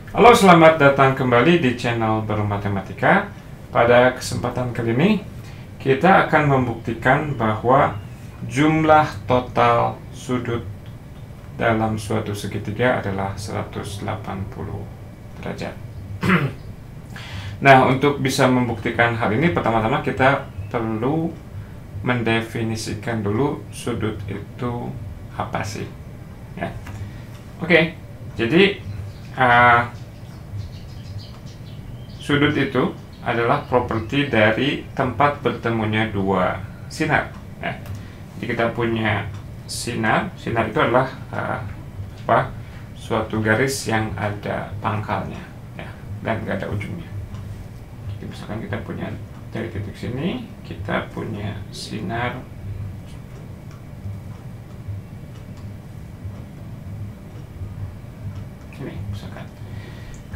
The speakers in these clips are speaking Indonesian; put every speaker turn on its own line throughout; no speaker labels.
Halo, selamat datang kembali di channel Baru Matematika. Pada kesempatan kali ini, kita akan membuktikan bahwa jumlah total sudut dalam suatu segitiga adalah 180 derajat. Nah, untuk bisa membuktikan hal ini, pertama-tama kita perlu mendefinisikan dulu sudut itu apa sih. Ya. Oke, jadi sudut itu adalah properti dari tempat bertemunya dua sinar. Ya. Jadi kita punya sinar itu adalah suatu garis yang ada pangkalnya, ya, dan nggak ada ujungnya. Jadi misalkan kita punya dari titik sini, kita punya sinar ini misalkan.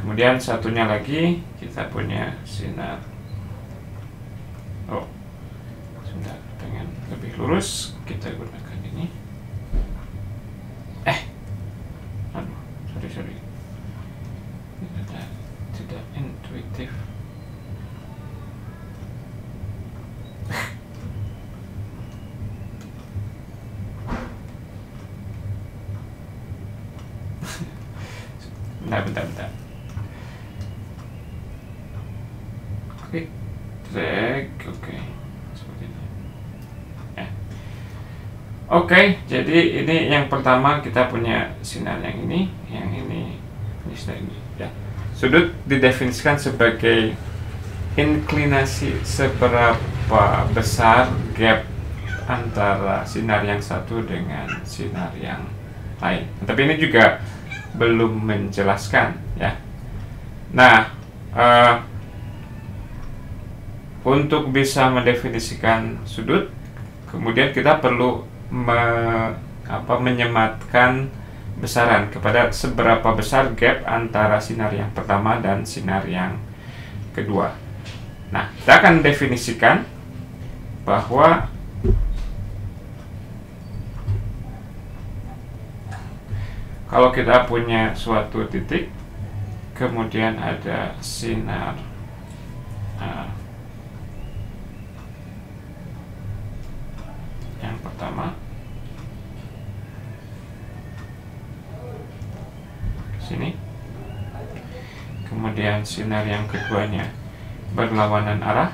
Kemudian satunya lagi kita punya sinar. Sebentar, pengen lebih lurus, kita gunakan ini. Sorry. Tidak intuitif. Bentar. Oke. Seperti ini. Ya. Oke, jadi ini yang pertama kita punya sinar yang ini sinar ini. Ya. Sudut didefinisikan sebagai inklinasi seberapa besar gap antara sinar yang satu dengan sinar yang lain. Tapi ini juga belum menjelaskan, ya. Nah, untuk bisa mendefinisikan sudut, kemudian kita perlu menyematkan besaran kepada seberapa besar gap antara sinar yang pertama dan sinar yang kedua. Nah, kita akan definisikan bahwa kalau kita punya suatu titik, kemudian ada sinar yang pertama sini, kemudian sinar yang keduanya berlawanan arah.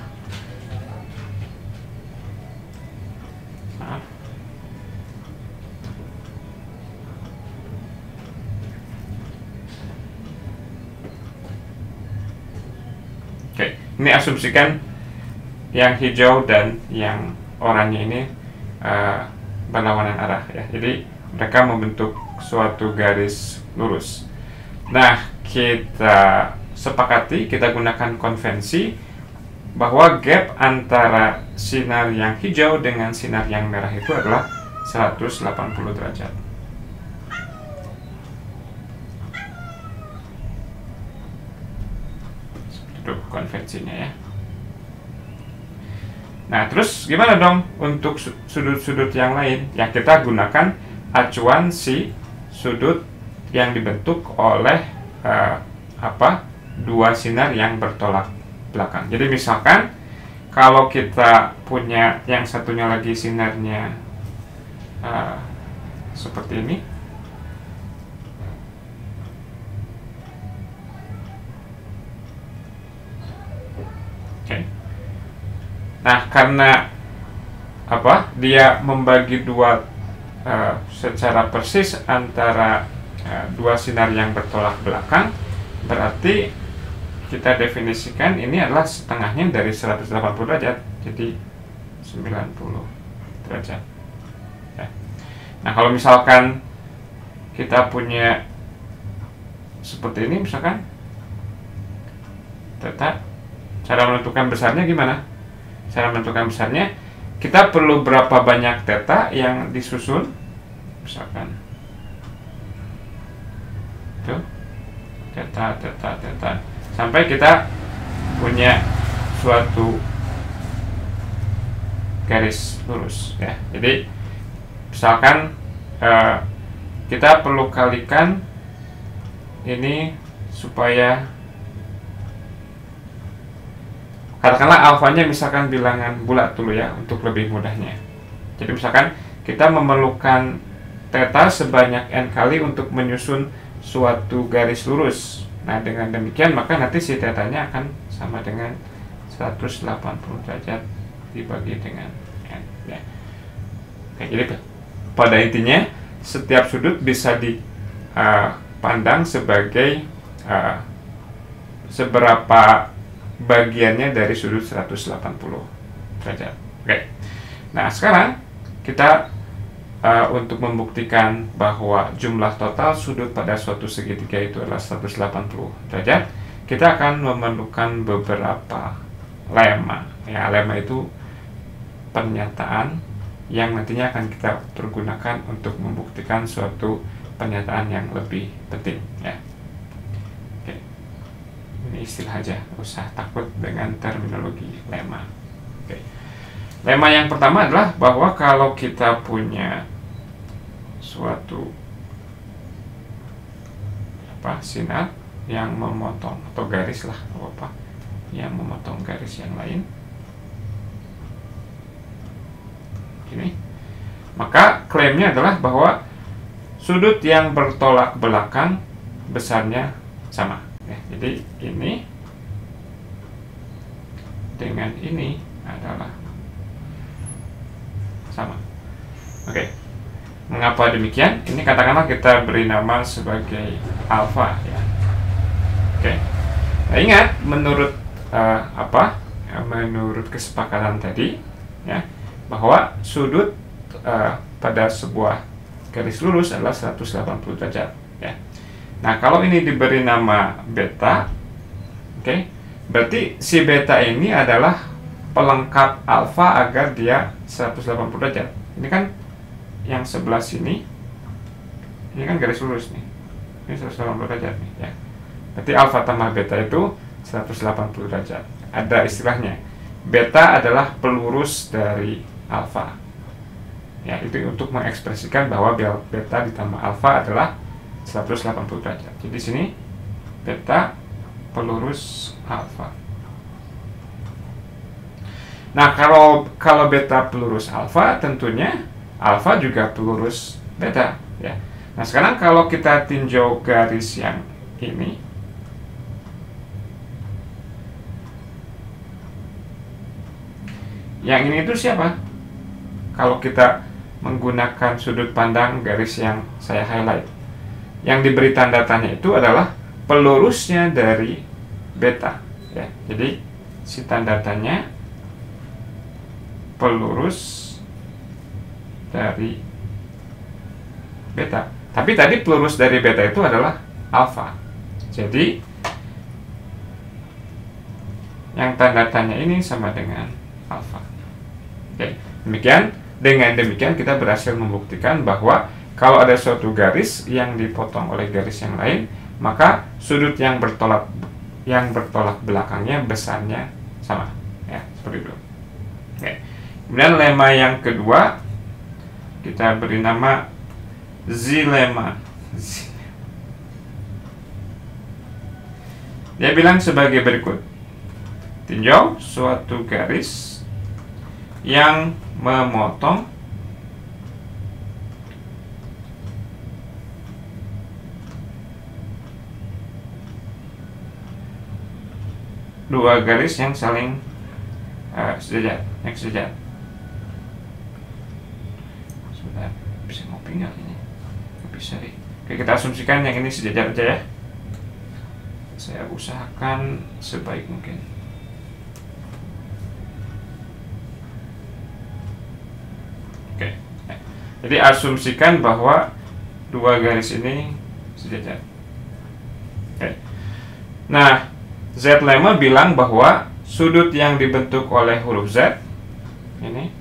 Oke, ini asumsikan yang hijau dan yang oranye ini berlawanan arah, ya. Jadi mereka membentuk suatu garis lurus. Nah, kita sepakati, kita gunakan konvensi bahwa gap antara sinar yang hijau dengan sinar yang merah itu adalah 180 derajat. Itu konvensinya, ya. Nah, terus gimana dong untuk sudut-sudut yang lain? Ya, kita gunakan acuan si sudut yang dibentuk oleh dua sinar yang bertolak belakang. Jadi misalkan kalau kita punya yang satunya lagi sinarnya seperti ini, oke. Nah, karena dia membagi dua secara persis antara dua sinar yang bertolak belakang, berarti kita definisikan ini adalah setengahnya dari 180 derajat, jadi 90 derajat, ya. Nah, kalau misalkan kita punya seperti ini, misalkan theta, cara menentukan besarnya gimana? Cara menentukan besarnya, kita perlu berapa banyak theta yang disusun, misalkan itu theta sampai kita punya suatu garis lurus, ya. Jadi misalkan kita perlu kalikan ini supaya katakanlah alfanya misalkan bilangan bulat dulu ya untuk lebih mudahnya. Jadi misalkan kita memerlukan theta sebanyak n kali untuk menyusun suatu garis lurus. Nah, dengan demikian maka nanti si tetanya akan sama dengan 180 derajat dibagi dengan n ya. Oke, jadi pada intinya setiap sudut bisa dipandang sebagai seberapa bagiannya dari sudut 180 derajat. Oke. Nah, sekarang kita untuk membuktikan bahwa jumlah total sudut pada suatu segitiga itu adalah 180 derajat, kita akan memerlukan beberapa lemma. Ya, lemma itu pernyataan yang nantinya akan kita pergunakan untuk membuktikan suatu pernyataan yang lebih penting ya. Ini istilah aja, usah takut dengan terminologi lemma. Oke. Lemma yang pertama adalah bahwa kalau kita punya suatu sinar yang memotong atau garis lah yang memotong garis yang lain gini, maka klaimnya adalah bahwa sudut yang bertolak belakang besarnya sama. Jadi ini dengan ini adalah sama. Oke. Mengapa demikian? Ini katakanlah kita beri nama sebagai alfa ya. Oke. Nah, ingat menurut menurut kesepakatan tadi ya, bahwa sudut pada sebuah garis lurus adalah 180 derajat ya. Nah, kalau ini diberi nama beta, oke, berarti si beta ini adalah pelengkap alfa agar dia 180 derajat. Ini kan yang sebelah sini, ini kan garis lurus nih, ini 180 derajat nih ya. Berarti alfa tambah beta itu 180 derajat. Ada istilahnya, beta adalah pelurus dari alfa. Ya, itu untuk mengekspresikan bahwa beta ditambah alfa adalah 180 derajat. Jadi sini beta pelurus alfa. Nah, kalau beta pelurus alfa, tentunya alfa juga pelurus beta ya. Nah, sekarang kalau kita tinjau garis yang ini, yang ini itu siapa? Kalau kita menggunakan sudut pandang garis yang saya highlight, yang diberi tanda tanya itu adalah pelurusnya dari beta ya. Jadi si tanda tanya pelurus dari beta. Tapi tadi pelurus dari beta itu adalah alfa. Jadi yang tanda tanya ini sama dengan alfa. Oke, demikian. Dengan demikian kita berhasil membuktikan bahwa kalau ada suatu garis yang dipotong oleh garis yang lain, maka sudut yang bertolak belakangnya besarnya sama ya, seperti itu. Oke. Kemudian lemma yang kedua kita beri nama Z-lemma. Dia bilang sebagai berikut. Tinjau suatu garis yang memotong dua garis yang saling sejajar, sejajar. Sudah bisa ngopi nggak ini? Nggak bisa deh. Oke, kita asumsikan yang ini sejajar aja ya. Saya usahakan sebaik mungkin. Oke. Jadi asumsikan bahwa dua garis ini sejajar. Oke. Nah, Z-lemma bilang bahwa sudut yang dibentuk oleh huruf Z ini,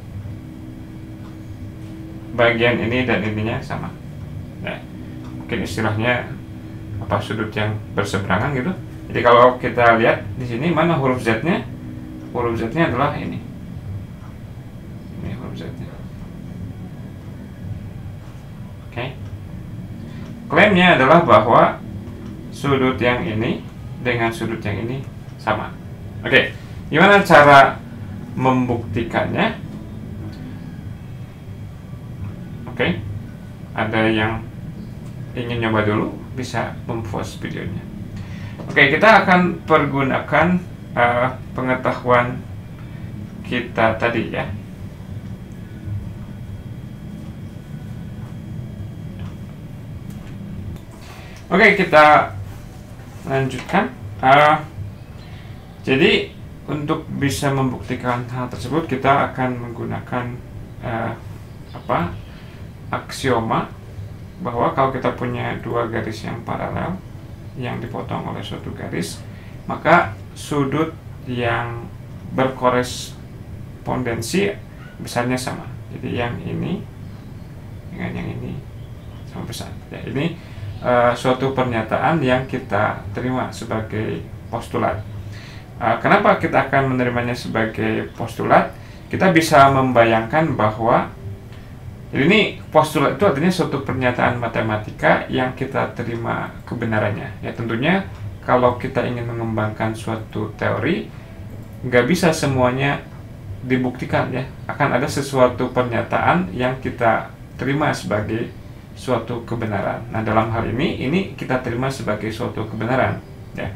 bagian ini dan ininya sama. Nah, mungkin istilahnya sudut yang berseberangan gitu. Jadi kalau kita lihat di sini mana huruf Z-nya? Huruf Z-nya adalah ini. Ini huruf Z-nya. Oke. Klaimnya adalah bahwa sudut yang ini dengan sudut yang ini sama. Oke, gimana cara membuktikannya? Oke, ada yang ingin nyoba dulu, bisa mempost videonya. Oke, kita akan pergunakan pengetahuan kita tadi ya. Oke, kita lanjutkan. Jadi untuk bisa membuktikan hal tersebut, kita akan menggunakan aksioma bahwa kalau kita punya dua garis yang paralel yang dipotong oleh suatu garis, maka sudut yang berkorespondensi besarnya sama. Jadi yang ini dengan yang ini sama besar. Ya, ini suatu pernyataan yang kita terima sebagai postulat. Kenapa kita akan menerimanya sebagai postulat? Kita bisa membayangkan bahwa ini postulat itu artinya suatu pernyataan matematika yang kita terima kebenarannya. Ya, tentunya kalau kita ingin mengembangkan suatu teori, nggak bisa semuanya dibuktikan ya. Akan ada sesuatu pernyataan yang kita terima sebagai suatu kebenaran. Nah, dalam hal ini kita terima sebagai suatu kebenaran ya.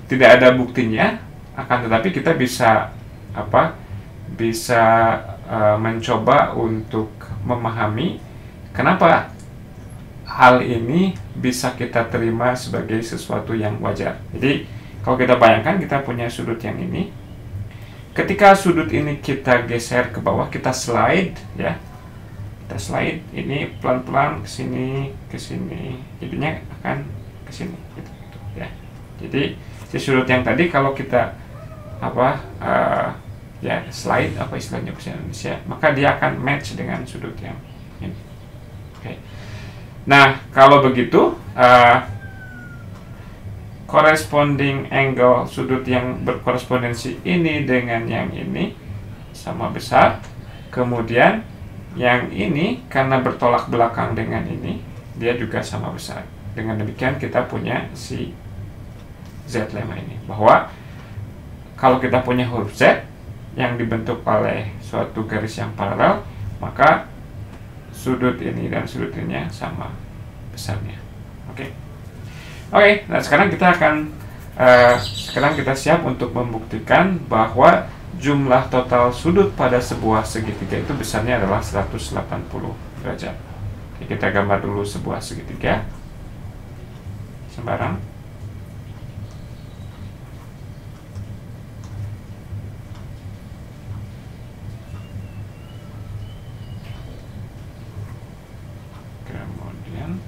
Tidak ada buktinya, akan tetapi kita bisa mencoba untuk memahami kenapa hal ini bisa kita terima sebagai sesuatu yang wajar. Jadi kalau kita bayangkan kita punya sudut yang ini, ketika sudut ini kita geser ke bawah, kita slide ya, kita slide ini pelan-pelan ke sini, jadinya akan ke sini gitu, ya. Jadi si sudut yang tadi kalau kita slide istilahnya bahasa Indonesia, maka dia akan match dengan sudut yang ini. Oke. Nah, kalau begitu corresponding angle sudut yang berkorespondensi ini dengan yang ini sama besar, kemudian yang ini karena bertolak belakang dengan ini, dia juga sama besar. Dengan demikian kita punya si Z lemma ini, bahwa kalau kita punya huruf Z yang dibentuk oleh suatu garis yang paralel, maka sudut ini dan sudut ini sama besarnya. Oke. Nah sekarang kita akan siap untuk membuktikan bahwa jumlah total sudut pada sebuah segitiga itu besarnya adalah 180 derajat. Oke, kita gambar dulu sebuah segitiga sembarang. Kemudian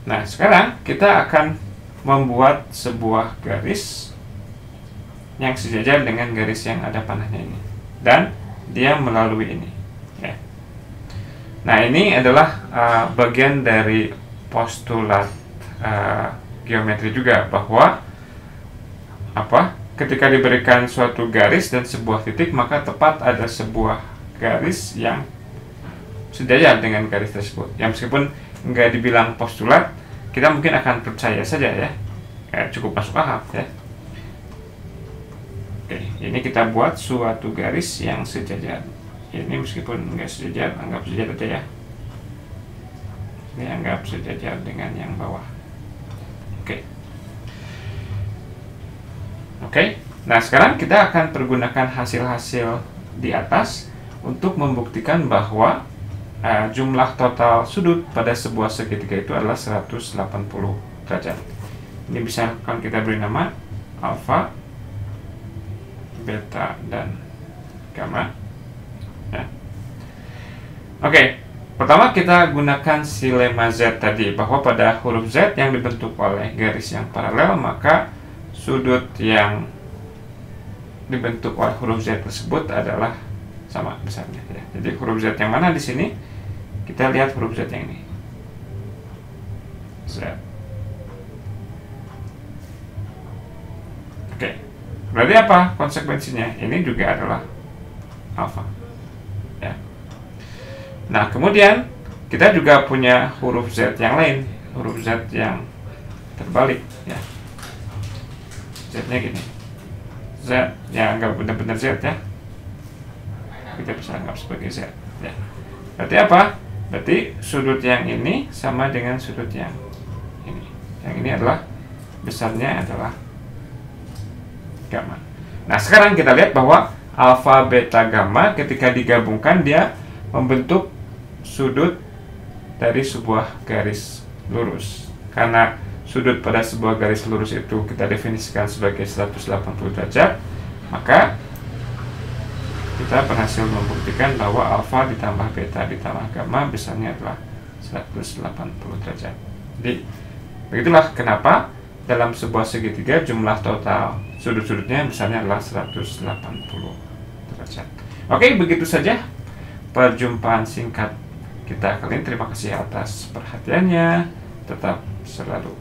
nah, sekarang kita akan membuat sebuah garis yang sejajar dengan garis yang ada panahnya ini, dan dia melalui ini ya. Nah, ini adalah bagian dari postulat geometri juga, bahwa ketika diberikan suatu garis dan sebuah titik, maka tepat ada sebuah garis yang sejajar dengan garis tersebut. Yang meskipun nggak dibilang postulat, kita mungkin akan percaya saja ya, cukup masuk akal ya. Oke, ini kita buat suatu garis yang sejajar. Ini meskipun nggak sejajar, anggap sejajar aja ya. Ini anggap sejajar dengan yang bawah. Oke. Nah, sekarang kita akan pergunakan hasil-hasil di atas untuk membuktikan bahwa jumlah total sudut pada sebuah segitiga itu adalah 180 derajat. Ini bisa akan kita beri nama alfa, beta, dan gamma ya. Oke, pertama kita gunakan si lemma Z tadi, bahwa pada huruf Z yang dibentuk oleh garis yang paralel, maka sudut yang dibentuk oleh huruf Z tersebut adalah sama besarnya ya. Jadi huruf Z yang mana di sini? Kita lihat huruf Z yang ini, Z. Oke. Berarti apa konsekuensinya? Ini juga adalah alfa. Ya. Nah, kemudian kita juga punya huruf Z yang lain, huruf Z yang terbalik, ya. Z-nya gini, Z yang nggak benar-benar Z, ya. Kita bisa anggap sebagai Z, ya. Berarti apa? Berarti sudut yang ini sama dengan sudut yang ini. Yang ini adalah besarnya adalah gamma. Nah, sekarang kita lihat bahwa alfa, beta, gamma ketika digabungkan dia membentuk sudut dari sebuah garis lurus. Karena sudut pada sebuah garis lurus itu kita definisikan sebagai 180 derajat, maka kita berhasil membuktikan bahwa alfa ditambah beta ditambah gamma besarnya adalah 180 derajat. Jadi begitulah kenapa dalam sebuah segitiga jumlah total sudut-sudutnya besarnya adalah 180 derajat. Oke, begitu saja perjumpaan singkat kita kali ini. Terima kasih atas perhatiannya. Tetap selalu